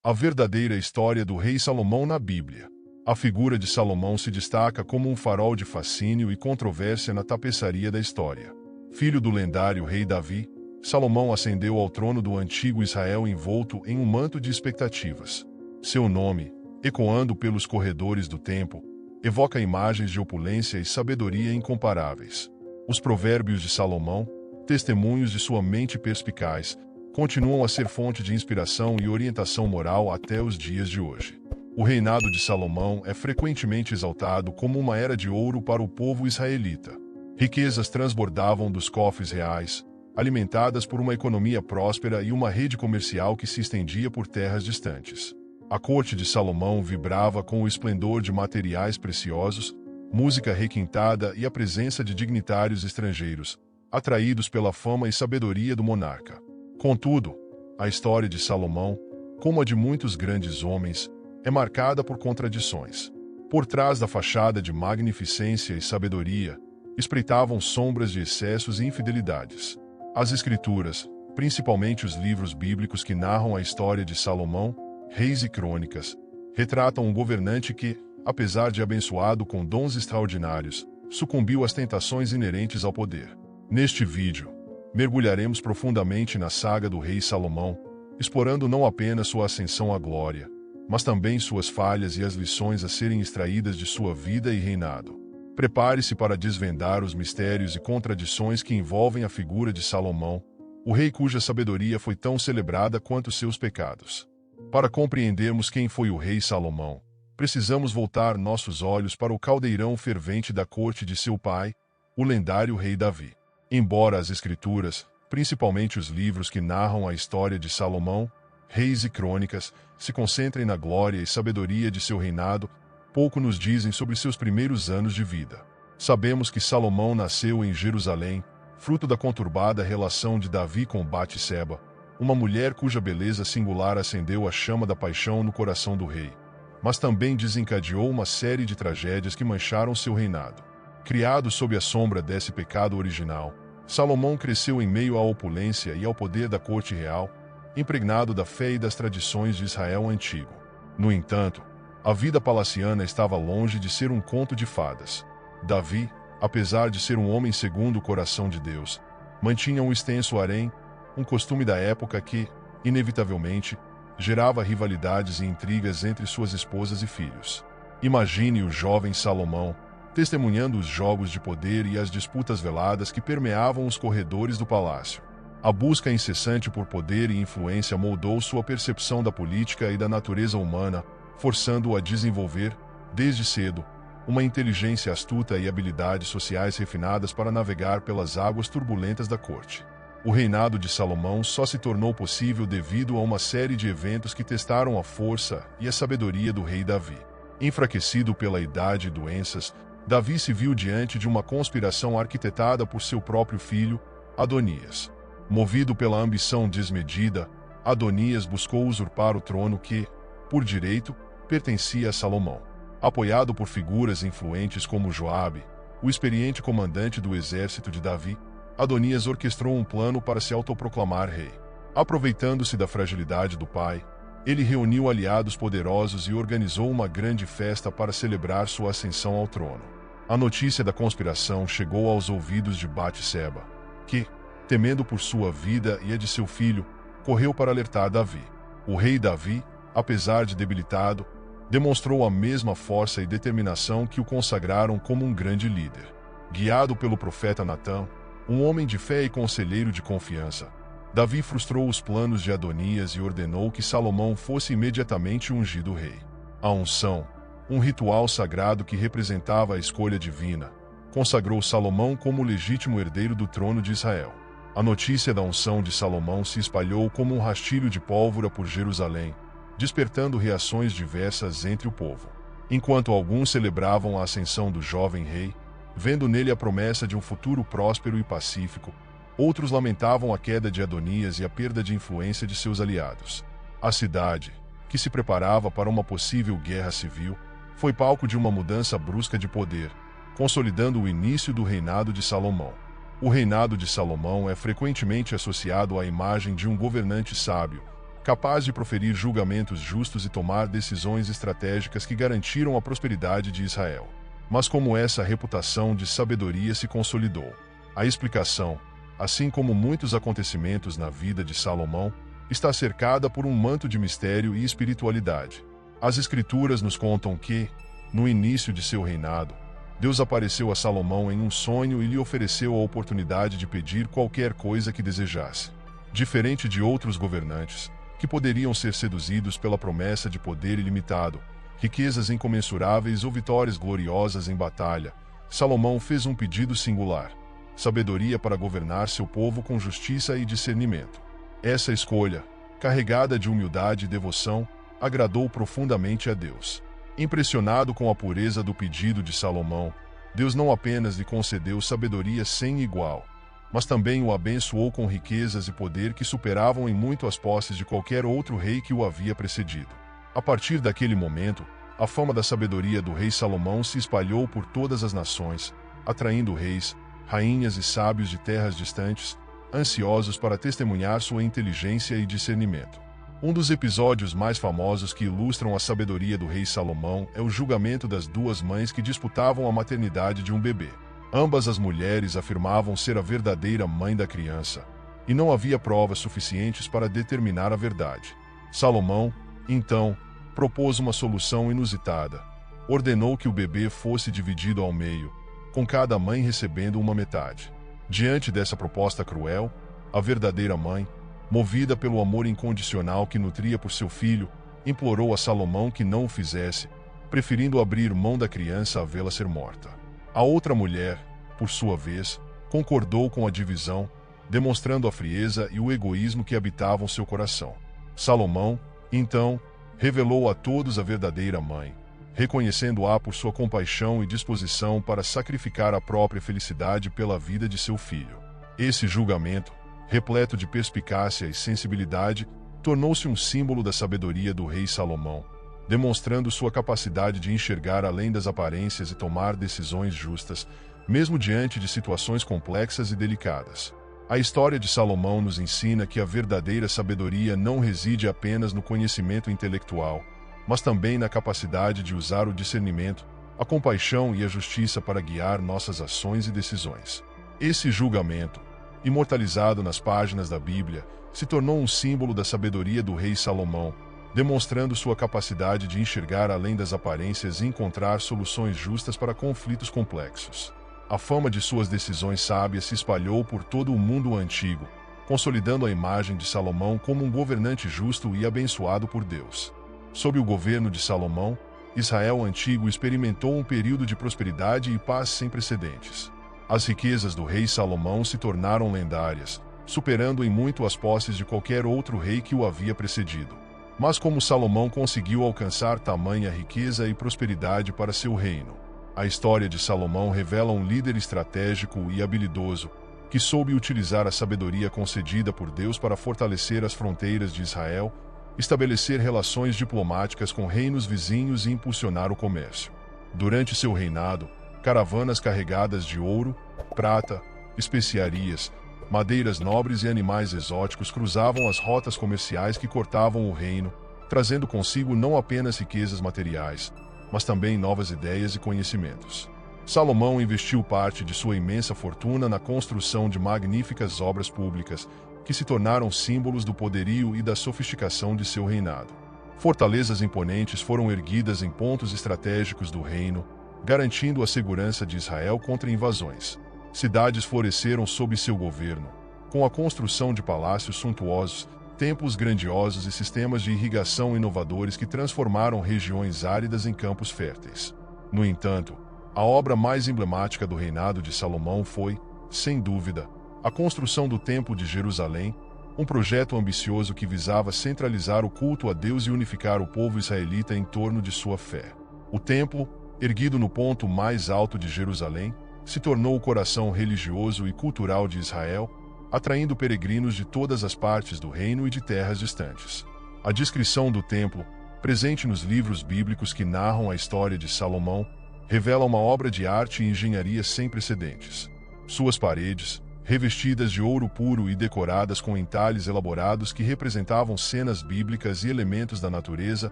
A verdadeira história do rei Salomão na Bíblia. A figura de Salomão se destaca como um farol de fascínio e controvérsia na tapeçaria da história. Filho do lendário rei Davi, Salomão ascendeu ao trono do antigo Israel envolto em um manto de expectativas. Seu nome, ecoando pelos corredores do templo, evoca imagens de opulência e sabedoria incomparáveis. Os provérbios de Salomão, testemunhos de sua mente perspicaz, continuam a ser fonte de inspiração e orientação moral até os dias de hoje. O reinado de Salomão é frequentemente exaltado como uma era de ouro para o povo israelita. Riquezas transbordavam dos cofres reais, alimentadas por uma economia próspera e uma rede comercial que se estendia por terras distantes. A corte de Salomão vibrava com o esplendor de materiais preciosos, música requintada e a presença de dignitários estrangeiros, atraídos pela fama e sabedoria do monarca. Contudo, a história de Salomão, como a de muitos grandes homens, é marcada por contradições. Por trás da fachada de magnificência e sabedoria, espreitavam sombras de excessos e infidelidades. As Escrituras, principalmente os livros bíblicos que narram a história de Salomão, Reis e Crônicas, retratam um governante que, apesar de abençoado com dons extraordinários, sucumbiu às tentações inerentes ao poder. Neste vídeo, mergulharemos profundamente na saga do rei Salomão, explorando não apenas sua ascensão à glória, mas também suas falhas e as lições a serem extraídas de sua vida e reinado. Prepare-se para desvendar os mistérios e contradições que envolvem a figura de Salomão, o rei cuja sabedoria foi tão celebrada quanto seus pecados. Para compreendermos quem foi o rei Salomão, precisamos voltar nossos olhos para o caldeirão fervente da corte de seu pai, o lendário rei Davi. Embora as Escrituras, principalmente os livros que narram a história de Salomão, Reis e Crônicas, se concentrem na glória e sabedoria de seu reinado, pouco nos dizem sobre seus primeiros anos de vida. Sabemos que Salomão nasceu em Jerusalém, fruto da conturbada relação de Davi com Batseba, uma mulher cuja beleza singular acendeu a chama da paixão no coração do rei, mas também desencadeou uma série de tragédias que mancharam seu reinado. Criado sob a sombra desse pecado original, Salomão cresceu em meio à opulência e ao poder da corte real, impregnado da fé e das tradições de Israel antigo. No entanto, a vida palaciana estava longe de ser um conto de fadas. Davi, apesar de ser um homem segundo o coração de Deus, mantinha um extenso harém, um costume da época que, inevitavelmente, gerava rivalidades e intrigas entre suas esposas e filhos. Imagine o jovem Salomão, testemunhando os jogos de poder e as disputas veladas que permeavam os corredores do palácio. A busca incessante por poder e influência moldou sua percepção da política e da natureza humana, forçando-o a desenvolver, desde cedo, uma inteligência astuta e habilidades sociais refinadas para navegar pelas águas turbulentas da corte. O reinado de Salomão só se tornou possível devido a uma série de eventos que testaram a força e a sabedoria do rei Davi. Enfraquecido pela idade e doenças, Davi se viu diante de uma conspiração arquitetada por seu próprio filho, Adonias. Movido pela ambição desmedida, Adonias buscou usurpar o trono que, por direito, pertencia a Salomão. Apoiado por figuras influentes como Joabe, o experiente comandante do exército de Davi, Adonias orquestrou um plano para se autoproclamar rei. Aproveitando-se da fragilidade do pai, ele reuniu aliados poderosos e organizou uma grande festa para celebrar sua ascensão ao trono. A notícia da conspiração chegou aos ouvidos de Batseba, que, temendo por sua vida e a de seu filho, correu para alertar Davi. O rei Davi, apesar de debilitado, demonstrou a mesma força e determinação que o consagraram como um grande líder. Guiado pelo profeta Natã, um homem de fé e conselheiro de confiança, Davi frustrou os planos de Adonias e ordenou que Salomão fosse imediatamente ungido rei. A unção, um ritual sagrado que representava a escolha divina, consagrou Salomão como legítimo herdeiro do trono de Israel. A notícia da unção de Salomão se espalhou como um rastilho de pólvora por Jerusalém, despertando reações diversas entre o povo. Enquanto alguns celebravam a ascensão do jovem rei, vendo nele a promessa de um futuro próspero e pacífico, outros lamentavam a queda de Adonias e a perda de influência de seus aliados. A cidade, que se preparava para uma possível guerra civil, foi palco de uma mudança brusca de poder, consolidando o início do reinado de Salomão. O reinado de Salomão é frequentemente associado à imagem de um governante sábio, capaz de proferir julgamentos justos e tomar decisões estratégicas que garantiram a prosperidade de Israel. Mas como essa reputação de sabedoria se consolidou? A explicação, assim como muitos acontecimentos na vida de Salomão, está cercada por um manto de mistério e espiritualidade. As Escrituras nos contam que, no início de seu reinado, Deus apareceu a Salomão em um sonho e lhe ofereceu a oportunidade de pedir qualquer coisa que desejasse. Diferente de outros governantes, que poderiam ser seduzidos pela promessa de poder ilimitado, riquezas incomensuráveis ou vitórias gloriosas em batalha, Salomão fez um pedido singular: sabedoria para governar seu povo com justiça e discernimento. Essa escolha, carregada de humildade e devoção, agradou profundamente a Deus. Impressionado com a pureza do pedido de Salomão, Deus não apenas lhe concedeu sabedoria sem igual, mas também o abençoou com riquezas e poder que superavam em muito as posses de qualquer outro rei que o havia precedido. A partir daquele momento, a fama da sabedoria do rei Salomão se espalhou por todas as nações, atraindo reis, rainhas e sábios de terras distantes, ansiosos para testemunhar sua inteligência e discernimento. Um dos episódios mais famosos que ilustram a sabedoria do rei Salomão é o julgamento das duas mães que disputavam a maternidade de um bebê. Ambas as mulheres afirmavam ser a verdadeira mãe da criança, e não havia provas suficientes para determinar a verdade. Salomão, então, propôs uma solução inusitada. Ordenou que o bebê fosse dividido ao meio, com cada mãe recebendo uma metade. Diante dessa proposta cruel, a verdadeira mãe, movida pelo amor incondicional que nutria por seu filho, implorou a Salomão que não o fizesse, preferindo abrir mão da criança a vê-la ser morta. A outra mulher, por sua vez, concordou com a divisão, demonstrando a frieza e o egoísmo que habitavam seu coração. Salomão, então, revelou a todos a verdadeira mãe, reconhecendo-a por sua compaixão e disposição para sacrificar a própria felicidade pela vida de seu filho. Esse julgamento, repleto de perspicácia e sensibilidade, tornou-se um símbolo da sabedoria do rei Salomão, demonstrando sua capacidade de enxergar além das aparências e tomar decisões justas, mesmo diante de situações complexas e delicadas. A história de Salomão nos ensina que a verdadeira sabedoria não reside apenas no conhecimento intelectual, mas também na capacidade de usar o discernimento, a compaixão e a justiça para guiar nossas ações e decisões. Esse julgamento, imortalizado nas páginas da Bíblia, se tornou um símbolo da sabedoria do rei Salomão, demonstrando sua capacidade de enxergar além das aparências e encontrar soluções justas para conflitos complexos. A fama de suas decisões sábias se espalhou por todo o mundo antigo, consolidando a imagem de Salomão como um governante justo e abençoado por Deus. Sob o governo de Salomão, Israel antigo experimentou um período de prosperidade e paz sem precedentes. As riquezas do rei Salomão se tornaram lendárias, superando em muito as posses de qualquer outro rei que o havia precedido. Mas como Salomão conseguiu alcançar tamanha riqueza e prosperidade para seu reino? A história de Salomão revela um líder estratégico e habilidoso, que soube utilizar a sabedoria concedida por Deus para fortalecer as fronteiras de Israel, estabelecer relações diplomáticas com reinos vizinhos e impulsionar o comércio. Durante seu reinado, caravanas carregadas de ouro, prata, especiarias, madeiras nobres e animais exóticos cruzavam as rotas comerciais que cortavam o reino, trazendo consigo não apenas riquezas materiais, mas também novas ideias e conhecimentos. Salomão investiu parte de sua imensa fortuna na construção de magníficas obras públicas, que se tornaram símbolos do poderio e da sofisticação de seu reinado. Fortalezas imponentes foram erguidas em pontos estratégicos do reino, garantindo a segurança de Israel contra invasões. Cidades floresceram sob seu governo, com a construção de palácios suntuosos, templos grandiosos e sistemas de irrigação inovadores que transformaram regiões áridas em campos férteis. No entanto, a obra mais emblemática do reinado de Salomão foi, sem dúvida, a construção do Templo de Jerusalém, um projeto ambicioso que visava centralizar o culto a Deus e unificar o povo israelita em torno de sua fé. O templo, erguido no ponto mais alto de Jerusalém, se tornou o coração religioso e cultural de Israel, atraindo peregrinos de todas as partes do reino e de terras distantes. A descrição do templo, presente nos livros bíblicos que narram a história de Salomão, revela uma obra de arte e engenharia sem precedentes. Suas paredes, revestidas de ouro puro e decoradas com entalhes elaborados que representavam cenas bíblicas e elementos da natureza,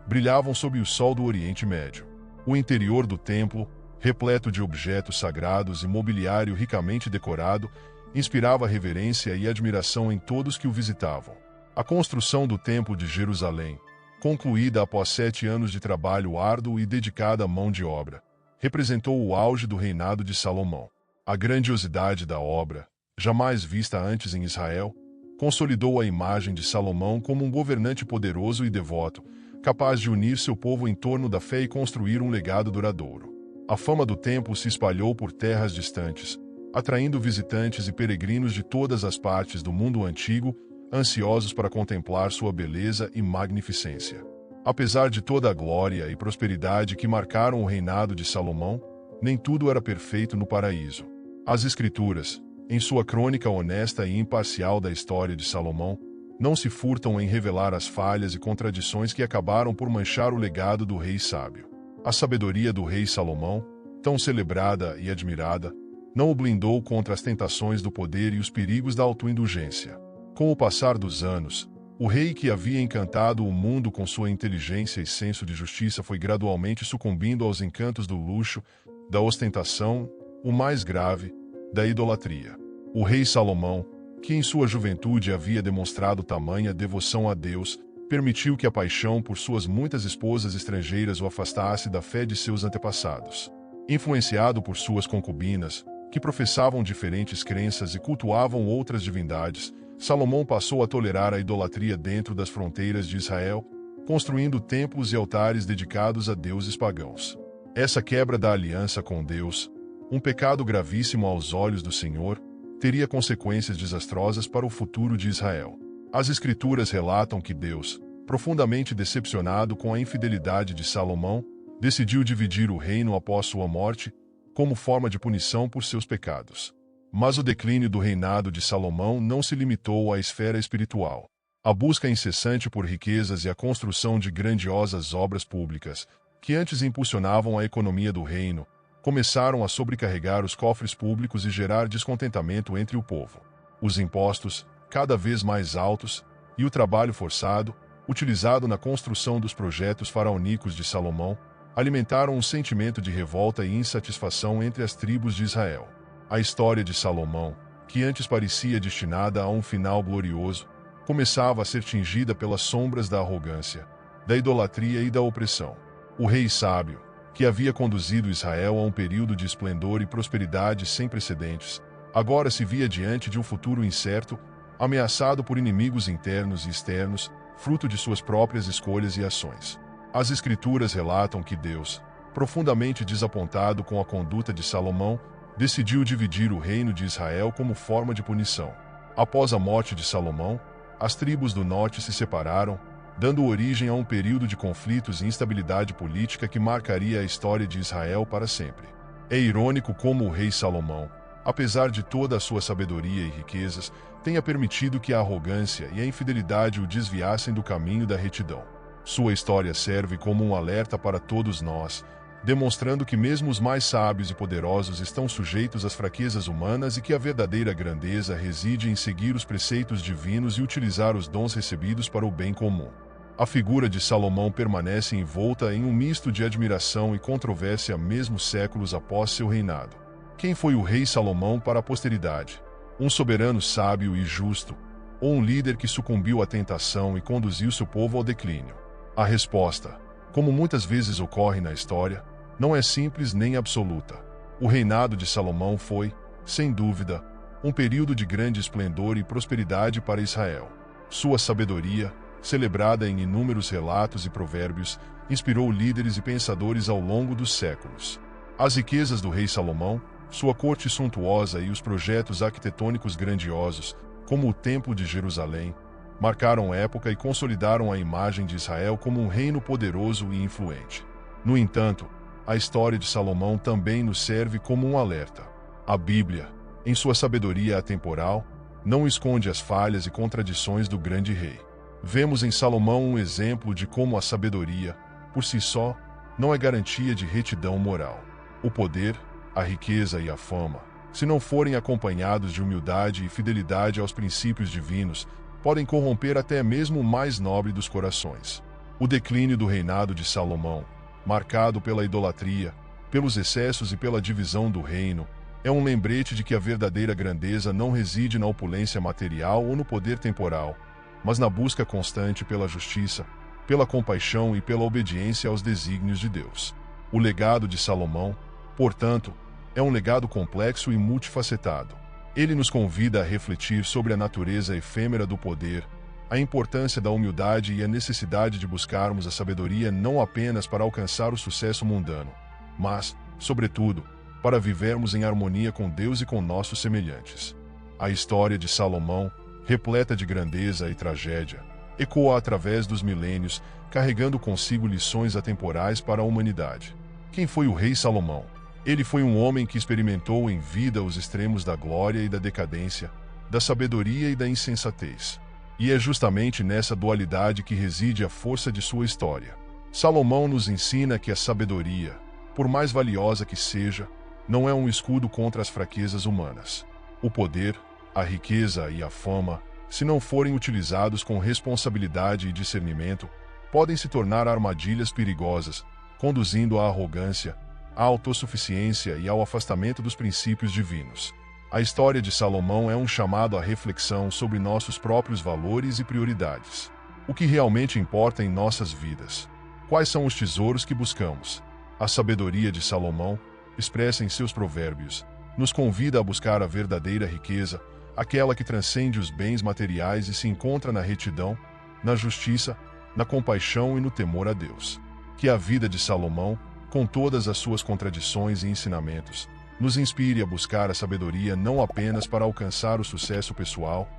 brilhavam sob o sol do Oriente Médio. O interior do templo, repleto de objetos sagrados e mobiliário ricamente decorado, inspirava reverência e admiração em todos que o visitavam. A construção do Templo de Jerusalém, concluída após 7 anos de trabalho árduo e dedicada à mão de obra, representou o auge do reinado de Salomão. A grandiosidade da obra, jamais vista antes em Israel, consolidou a imagem de Salomão como um governante poderoso e devoto, capaz de unir seu povo em torno da fé e construir um legado duradouro. A fama do templo se espalhou por terras distantes, atraindo visitantes e peregrinos de todas as partes do mundo antigo, ansiosos para contemplar sua beleza e magnificência. Apesar de toda a glória e prosperidade que marcaram o reinado de Salomão, nem tudo era perfeito no paraíso. As Escrituras, em sua crônica honesta e imparcial da história de Salomão, não se furtam em revelar as falhas e contradições que acabaram por manchar o legado do rei sábio. A sabedoria do rei Salomão, tão celebrada e admirada, não o blindou contra as tentações do poder e os perigos da autoindulgência. Com o passar dos anos, o rei que havia encantado o mundo com sua inteligência e senso de justiça foi gradualmente sucumbindo aos encantos do luxo, da ostentação, o mais grave, da idolatria. O rei Salomão, que em sua juventude havia demonstrado tamanha devoção a Deus, permitiu que a paixão por suas muitas esposas estrangeiras o afastasse da fé de seus antepassados. Influenciado por suas concubinas, que professavam diferentes crenças e cultuavam outras divindades, Salomão passou a tolerar a idolatria dentro das fronteiras de Israel, construindo templos e altares dedicados a deuses pagãos. Essa quebra da aliança com Deus, um pecado gravíssimo aos olhos do Senhor, teria consequências desastrosas para o futuro de Israel. As Escrituras relatam que Deus, profundamente decepcionado com a infidelidade de Salomão, decidiu dividir o reino após sua morte, como forma de punição por seus pecados. Mas o declínio do reinado de Salomão não se limitou à esfera espiritual. A busca incessante por riquezas e a construção de grandiosas obras públicas, que antes impulsionavam a economia do reino, começaram a sobrecarregar os cofres públicos e gerar descontentamento entre o povo. Os impostos, cada vez mais altos, e o trabalho forçado, utilizado na construção dos projetos faraônicos de Salomão, alimentaram um sentimento de revolta e insatisfação entre as tribos de Israel. A história de Salomão, que antes parecia destinada a um final glorioso, começava a ser tingida pelas sombras da arrogância, da idolatria e da opressão. O rei sábio, que havia conduzido Israel a um período de esplendor e prosperidade sem precedentes, agora se via diante de um futuro incerto, ameaçado por inimigos internos e externos, fruto de suas próprias escolhas e ações. As Escrituras relatam que Deus, profundamente desapontado com a conduta de Salomão, decidiu dividir o reino de Israel como forma de punição. Após a morte de Salomão, as tribos do norte se separaram, dando origem a um período de conflitos e instabilidade política que marcaria a história de Israel para sempre. É irônico como o rei Salomão, apesar de toda a sua sabedoria e riquezas, tenha permitido que a arrogância e a infidelidade o desviassem do caminho da retidão. Sua história serve como um alerta para todos nós, demonstrando que mesmo os mais sábios e poderosos estão sujeitos às fraquezas humanas e que a verdadeira grandeza reside em seguir os preceitos divinos e utilizar os dons recebidos para o bem comum. A figura de Salomão permanece envolta em um misto de admiração e controvérsia mesmo séculos após seu reinado. Quem foi o rei Salomão para a posteridade? Um soberano sábio e justo, ou um líder que sucumbiu à tentação e conduziu seu povo ao declínio? A resposta, como muitas vezes ocorre na história, não é simples nem absoluta. O reinado de Salomão foi, sem dúvida, um período de grande esplendor e prosperidade para Israel. Sua sabedoria, celebrada em inúmeros relatos e provérbios, inspirou líderes e pensadores ao longo dos séculos. As riquezas do rei Salomão, sua corte suntuosa e os projetos arquitetônicos grandiosos, como o Templo de Jerusalém, marcaram época e consolidaram a imagem de Israel como um reino poderoso e influente. No entanto, a história de Salomão também nos serve como um alerta. A Bíblia, em sua sabedoria atemporal, não esconde as falhas e contradições do grande rei. Vemos em Salomão um exemplo de como a sabedoria, por si só, não é garantia de retidão moral. O poder, a riqueza e a fama, se não forem acompanhados de humildade e fidelidade aos princípios divinos, podem corromper até mesmo o mais nobre dos corações. O declínio do reinado de Salomão, marcado pela idolatria, pelos excessos e pela divisão do reino, é um lembrete de que a verdadeira grandeza não reside na opulência material ou no poder temporal, mas na busca constante pela justiça, pela compaixão e pela obediência aos desígnios de Deus. O legado de Salomão, portanto, é um legado complexo e multifacetado. Ele nos convida a refletir sobre a natureza efêmera do poder, a importância da humildade e a necessidade de buscarmos a sabedoria não apenas para alcançar o sucesso mundano, mas, sobretudo, para vivermos em harmonia com Deus e com nossos semelhantes. A história de Salomão, repleta de grandeza e tragédia, ecoa através dos milênios, carregando consigo lições atemporais para a humanidade. Quem foi o rei Salomão? Ele foi um homem que experimentou em vida os extremos da glória e da decadência, da sabedoria e da insensatez. E é justamente nessa dualidade que reside a força de sua história. Salomão nos ensina que a sabedoria, por mais valiosa que seja, não é um escudo contra as fraquezas humanas. O poder, a riqueza e a fama, se não forem utilizados com responsabilidade e discernimento, podem se tornar armadilhas perigosas, conduzindo à arrogância, à autossuficiência e ao afastamento dos princípios divinos. A história de Salomão é um chamado à reflexão sobre nossos próprios valores e prioridades. O que realmente importa em nossas vidas? Quais são os tesouros que buscamos? A sabedoria de Salomão, expressa em seus provérbios, nos convida a buscar a verdadeira riqueza, aquela que transcende os bens materiais e se encontra na retidão, na justiça, na compaixão e no temor a Deus. Que a vida de Salomão, com todas as suas contradições e ensinamentos, nos inspire a buscar a sabedoria não apenas para alcançar o sucesso pessoal,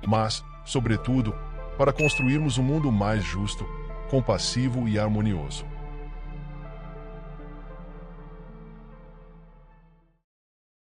mas, sobretudo, para construirmos um mundo mais justo, compassivo e harmonioso.